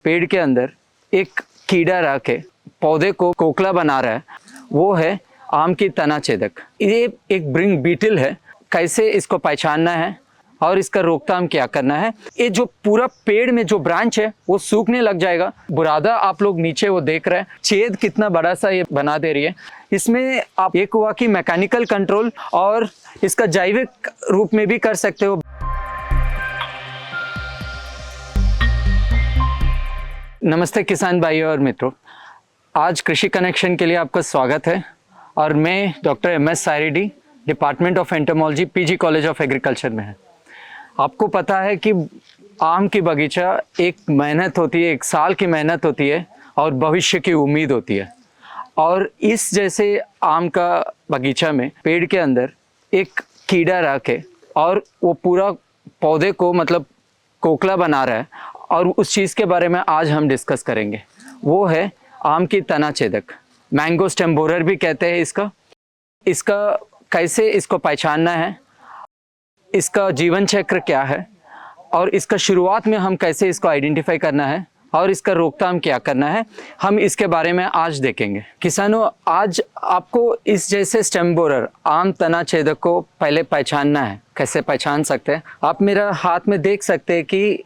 पेड़ के अंदर एक कीड़ा रह के पौधे को खोखला बना रहा है, वो है आम की तना छेदक। ये एक ब्रिंग बीटल है। कैसे इसको पहचानना है और इसका रोकथाम क्या करना है। ये जो पूरा पेड़ में जो ब्रांच है वो सूखने लग जाएगा। बुरादा आप लोग नीचे वो देख रहे हैं, छेद कितना बड़ा सा ये बना दे रही है। इसमें आप एक हुआ कि मैकेनिकल कंट्रोल और इसका जैविक रूप में भी कर सकते हो। नमस्ते किसान भाइयों और मित्रों, आज कृषि कनेक्शन के लिए आपका स्वागत है और मैं doctor MS. Saireddy, department of entomology, PG college of agriculture में है। आपको पता है कि आम की बगीचा एक मेहनत होती है, एक साल की मेहनत होती है और भविष्य की उम्मीद होती है। और इस जैसे आम का बगीचा में पेड़ के अंदर एक कीड़ा रह के और वो पूरा पौधे को खोखला बना रहा है और उस चीज़ के बारे में आज हम डिस्कस करेंगे। वो है आम की तना छेदक, मैंगो स्टेम बोरर भी कहते हैं इसका कैसे इसको पहचानना है, इसका जीवन चक्र क्या है और इसका शुरुआत में हम कैसे इसको आइडेंटिफाई करना है और इसका रोकथाम क्या करना है, हम इसके बारे में आज देखेंगे। किसानों, आज आपको इस जैसे स्टेम बोरर आम तना छेदक को पहले पहचानना है। कैसे पहचान सकते हैं? आप मेरा हाथ में देख सकते हैं कि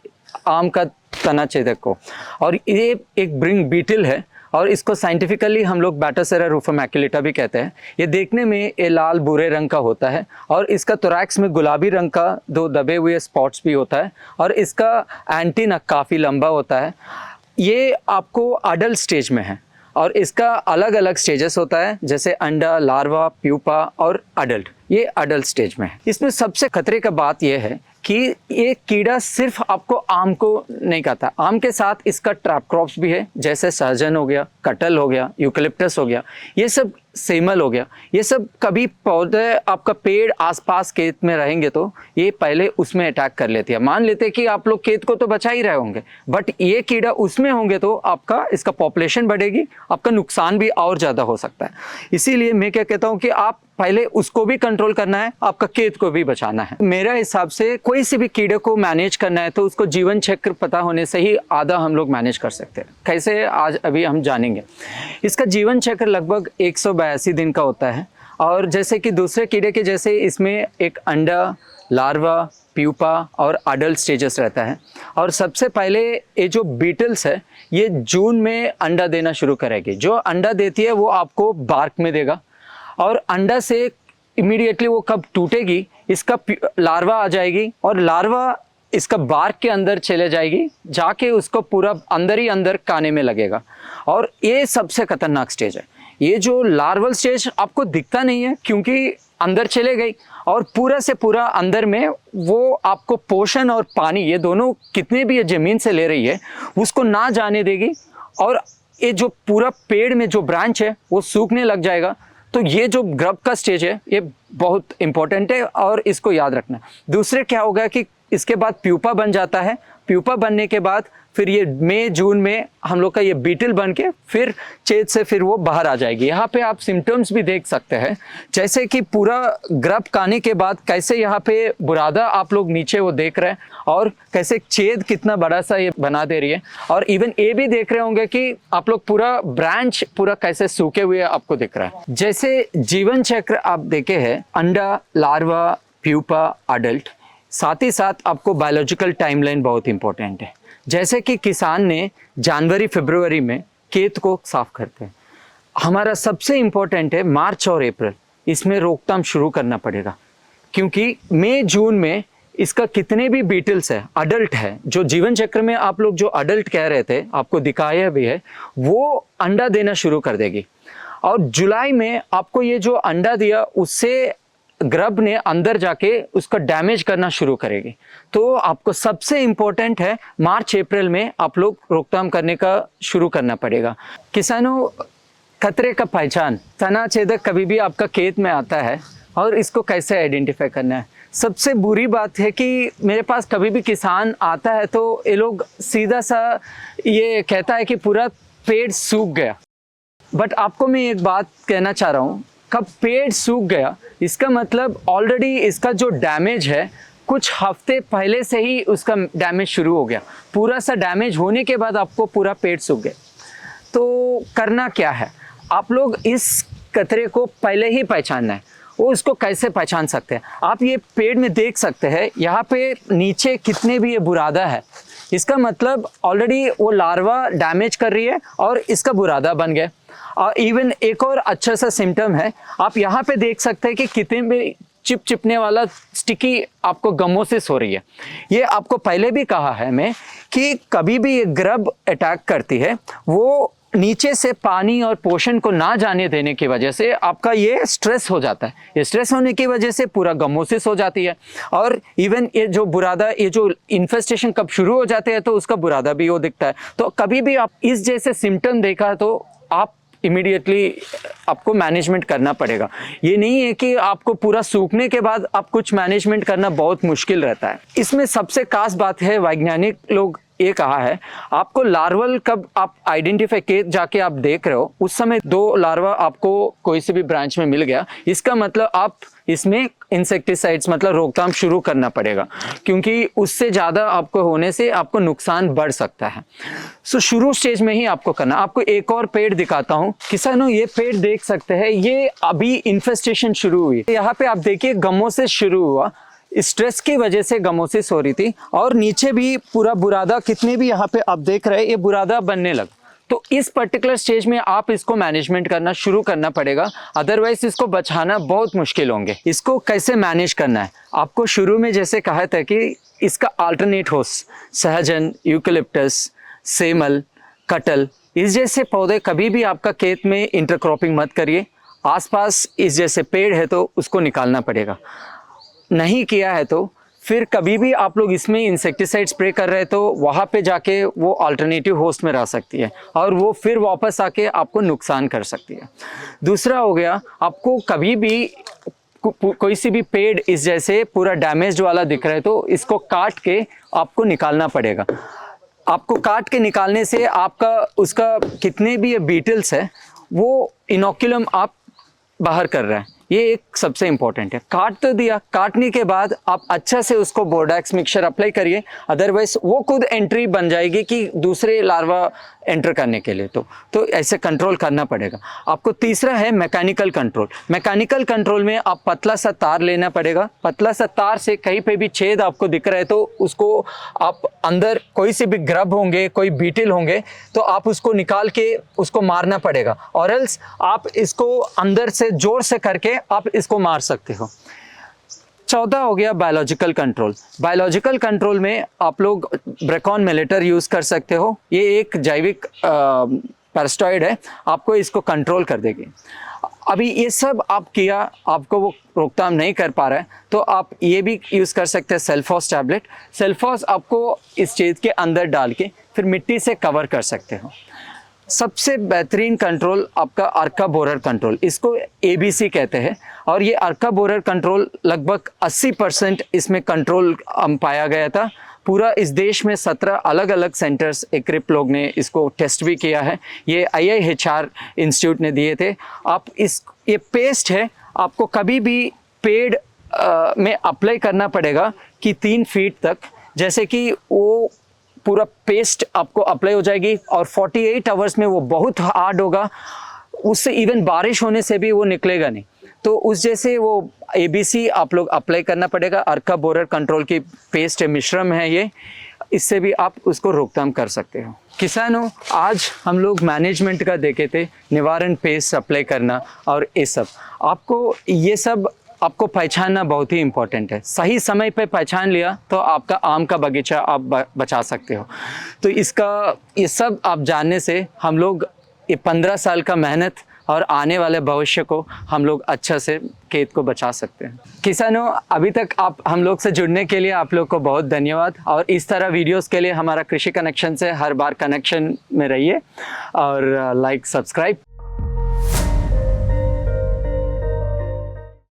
आम का तना छेदक को, और ये एक ब्रिंग बीटल है और इसको साइंटिफिकली हम लोग बैटासेरा रूफोमैक्युलेटा भी कहते हैं। ये देखने में ये लाल भूरे रंग का होता है और इसका थोरैक्स में गुलाबी रंग का दो दबे हुए स्पॉट्स भी होता है और इसका एंटीना काफ़ी लंबा होता है। ये आपको अडल्ट स्टेज में है और इसका अलग अलग स्टेजेस होता है, जैसे अंडा, लार्वा, प्यूपा और अडल्ट। ये अडल्ट स्टेज में है। इसमें सबसे खतरे का बात यह है कि ये कीड़ा सिर्फ आपको आम को नहीं खाता, आम के साथ इसका ट्रैप क्रॉप्स भी है, जैसे सहजन हो गया, कटहल हो गया, यूकलिप्टस हो गया, ये सब सेमल हो गया। ये सब कभी पौधे आपका पेड़ आसपास खेत में रहेंगे तो ये पहले उसमें अटैक कर लेती है। मान लेते कि आप लोग खेत को तो बचा ही रहे होंगे, बट ये कीड़ा उसमें होंगे तो आपका इसका पॉपुलेशन बढ़ेगी, आपका नुकसान भी और ज़्यादा हो सकता है। इसीलिए मैं क्या कहता हूँ कि आप पहले उसको भी कंट्रोल करना है, आपका खेत को भी बचाना है। मेरा हिसाब से कोई से भी कीड़े को मैनेज करना है तो उसको जीवन चक्र पता होने से ही आधा हम लोग मैनेज कर सकते हैं। कैसे, आज अभी हम जानेंगे। इसका जीवन चक्र लगभग 182 दिन का होता है और जैसे कि दूसरे कीड़े के जैसे इसमें एक अंडा, लार्वा, प्यूपा और अडल्ट स्टेजेस रहता है। और सबसे पहले ये जो बीटल्स है ये जून में अंडा देना शुरू करेगी। जो अंडा देती है वो आपको बार्क में देगा और अंडा से इमीडिएटली वो कब टूटेगी, इसका लार्वा आ जाएगी और लार्वा इसका बार्क के अंदर चले जाएगी, जाके उसको पूरा अंदर ही अंदर खाने में लगेगा। और ये सबसे खतरनाक स्टेज है। ये जो लार्वल स्टेज आपको दिखता नहीं है क्योंकि अंदर चले गई और पूरा से पूरा अंदर में वो आपको पोषण और पानी ये दोनों कितने भी ये ज़मीन से ले रही है उसको ना जाने देगी और ये जो पूरा पेड़ में जो ब्रांच है वो सूखने लग जाएगा। तो ये जो ग्रब का स्टेज है ये बहुत इंपॉर्टेंट है और इसको याद रखना। दूसरे क्या होगा कि इसके बाद प्यूपा बन जाता है। प्यूपा बनने के बाद फिर ये मई जून में हम लोग का ये बीटल बन के फिर छेद से फिर वो बाहर आ जाएगी। यहाँ पे आप सिम्टम्स भी देख सकते हैं, जैसे कि पूरा ग्रब खाने के बाद कैसे यहाँ पे बुरादा आप लोग नीचे वो देख रहे हैं और कैसे छेद कितना बड़ा सा ये बना दे रही है। और इवन ये भी देख रहे होंगे कि आप लोग पूरा ब्रांच पूरा कैसे सूखे हुए आपको दिख रहा है। जैसे जीवन चक्र आप देखे हैं, अंडा, लार्वा, प्यूपा, अडल्ट, साथ ही साथ आपको बायोलॉजिकल टाइमलाइन बहुत इंपॉर्टेंट है। जैसे कि किसान ने जनवरी फरवरी में खेत को साफ करते हैं, हमारा सबसे इम्पोर्टेंट है मार्च और अप्रैल, इसमें रोकथाम शुरू करना पड़ेगा क्योंकि मई जून में इसका कितने भी बीटल्स है, अडल्ट है, जो जीवन चक्र में आप लोग जो अडल्ट कह रहे थे आपको दिखाया भी है, वो अंडा देना शुरू कर देगी। और जुलाई में आपको ये जो अंडा दिया उससे ग्रब ने अंदर जाके उसका डैमेज करना शुरू करेगी। तो आपको सबसे इम्पोर्टेंट है मार्च अप्रैल में आप लोग रोकथाम करने का शुरू करना पड़ेगा। किसानों, खतरे का पहचान, तना छेदक कभी भी आपका खेत में आता है और इसको कैसे आइडेंटिफाई करना है। सबसे बुरी बात है कि मेरे पास कभी भी किसान आता है तो ये लोग सीधा सा ये कहता है कि पूरा पेड़ सूख गया, बट आपको मैं एक बात कहना चाह रहा हूँ, कब पेड़ सूख गया इसका मतलब ऑलरेडी इसका जो डैमेज है कुछ हफ्ते पहले से ही उसका डैमेज शुरू हो गया, पूरा सा डैमेज होने के बाद आपको पूरा पेड़ सूख गया, तो करना क्या है? आप लोग इस खतरे को पहले ही पहचानना है। वो उसको कैसे पहचान सकते हैं? आप ये पेड़ में देख सकते हैं, यहाँ पे नीचे कितने भी ये बुरादा है, इसका मतलब ऑलरेडी वो लार्वा डैमेज कर रही है और इसका बुरादा बन गया। और इवन एक और अच्छा सा सिम्टम है, आप यहाँ पे देख सकते हैं कि कितने भी चिपने वाला स्टिकी आपको गमोसिस हो रही है। ये आपको पहले भी कहा है मैं कि कभी भी ये ग्रब अटैक करती है, वो नीचे से पानी और पोषण को ना जाने देने की वजह से आपका ये स्ट्रेस हो जाता है। ये स्ट्रेस होने की वजह से पूरा गमोसिस हो जाती है। और इवन ये जो बुरादा, ये जो इन्फेस्टेशन कब शुरू हो जाते हैं तो उसका बुरादा भी वो दिखता है। तो कभी भी आप इस जैसे सिम्टम देखा तो आप इमीडिएटली आपको मैनेजमेंट करना पड़ेगा। ये नहीं है कि आपको पूरा सूखने के बाद आप कुछ मैनेजमेंट करना बहुत मुश्किल रहता है। इसमें सबसे खास बात है, वैज्ञानिक लोग ये कहा है, आपको लार्वल कब आप आइडेंटिफाई जाके आप देख रहे हो, उस समय 2 लार्वा आपको कोई से भी ब्रांच में मिल गया, इसका मतलब आप इसमें इंसेक्टिसाइड्स मतलब रोकथाम शुरू करना पड़ेगा, क्योंकि उससे ज़्यादा आपको होने से आपको नुकसान बढ़ सकता है। सो शुरू स्टेज में ही आपको करना। आपको एक और पेड़ दिखाता हूँ किसानों, ये पेड़ देख सकते हैं, ये अभी इन्फेस्टेशन शुरू हुई। यहाँ पे आप देखिए गमोसिस शुरू हुआ, स्ट्रेस की वजह से गमोसिस हो रही थी और नीचे भी पूरा बुरादा, कितने भी यहाँ पे आप देख रहे हैं, ये बुरादा बनने लगा। तो इस पर्टिकुलर स्टेज में आप इसको मैनेजमेंट करना शुरू करना पड़ेगा, अदरवाइज इसको बचाना बहुत मुश्किल होंगे। इसको कैसे मैनेज करना है? आपको शुरू में जैसे कहा था कि इसका अल्टरनेट होस्ट सहजन, यूकेलिप्टस, सेमल, कटल, इस जैसे पौधे कभी भी आपका खेत में इंटरक्रॉपिंग मत करिए। आसपास इस जैसे पेड़ है तो उसको निकालना पड़ेगा। नहीं किया है तो फिर कभी भी आप लोग इसमें इंसेक्टिसाइड स्प्रे कर रहे हैं तो वहाँ पे जाके वो अल्टरनेटिव होस्ट में रह सकती है और वो फिर वापस आके आपको नुकसान कर सकती है। दूसरा हो गया, आपको कभी भी कोई सी भी पेड़ इस जैसे पूरा डैमेज वाला दिख रहा है तो इसको काट के आपको निकालना पड़ेगा। आपको काट के निकालने से आपका उसका कितने भी ये बीटल्स है वो इनोक्युलम आप बाहर कर रहे हैं, ये एक सबसे इंपॉर्टेंट है। काट तो दिया, काटने के बाद आप अच्छा से उसको बोर्डैक्स मिक्सचर अप्लाई करिए, अदरवाइज वो खुद एंट्री बन जाएगी कि दूसरे लार्वा एंटर करने के लिए। तो ऐसे कंट्रोल करना पड़ेगा आपको। तीसरा है मैकेनिकल कंट्रोल। मैकेनिकल कंट्रोल में आप पतला सा तार लेना पड़ेगा। पतला सा तार से कहीं पे भी छेद आपको दिख रहा है तो उसको आप अंदर कोई से भी ग्रब होंगे, कोई बीटल होंगे तो आप उसको निकाल के उसको मारना पड़ेगा, और एल्स आप इसको अंदर से जोर से करके आप इसको मार सकते हो। चौथा हो गया बायोलॉजिकल कंट्रोल। बायोलॉजिकल कंट्रोल में आप लोग ब्रेकॉन मेलेटर यूज़ कर सकते हो। ये एक जैविक पैरासाइट है, आपको इसको कंट्रोल कर देगी। अभी ये सब आप किया, आपको वो रोकथाम नहीं कर पा रहा है तो आप ये भी यूज़ कर सकते हैं सेल्फॉस टैबलेट। सेल्फॉस आपको इस चीज़ के अंदर डाल के फिर मिट्टी से कवर कर सकते हो। सबसे बेहतरीन कंट्रोल आपका अर्का बोरर कंट्रोल, इसको ABC कहते हैं, और ये अर्का बोरर कंट्रोल लगभग 80% इसमें कंट्रोल पाया गया था। पूरा इस देश में 17 अलग अलग सेंटर्स एक्रिप लोग ने इसको टेस्ट भी किया है, ये IIHR इंस्टीट्यूट ने दिए थे। आप ये पेस्ट है, आपको कभी भी पेड़ में अप्लाई करना पड़ेगा कि 3 फीट तक, जैसे कि वो पूरा पेस्ट आपको अप्लाई हो जाएगी और 48 आवर्स में वो बहुत हार्ड होगा, उससे इवन बारिश होने से भी वो निकलेगा नहीं। तो उस जैसे वो ABC आप लोग अप्लाई करना पड़ेगा। अर्का बोरर कंट्रोल की पेस्ट है, मिश्रण है ये, इससे भी आप उसको रोकथाम कर सकते हो। किसानों, आज हम लोग मैनेजमेंट का देखे थे, निवारण पेस्ट अप्लाई करना और ये सब। आपको ये सब आपको पहचानना बहुत ही इम्पोर्टेंट है। सही समय पे पहचान लिया तो आपका आम का बगीचा आप बचा सकते हो। तो ये सब आप जानने से हम लोग ये 15 साल का मेहनत और आने वाले भविष्य को हम लोग अच्छा से खेत को बचा सकते हैं। किसानों, अभी तक आप हम लोग से जुड़ने के लिए आप लोग को बहुत धन्यवाद, और इस तरह वीडियोस के लिए हमारा कृषि कनेक्शन से हर बार कनेक्शन में रहिए और लाइक सब्सक्राइब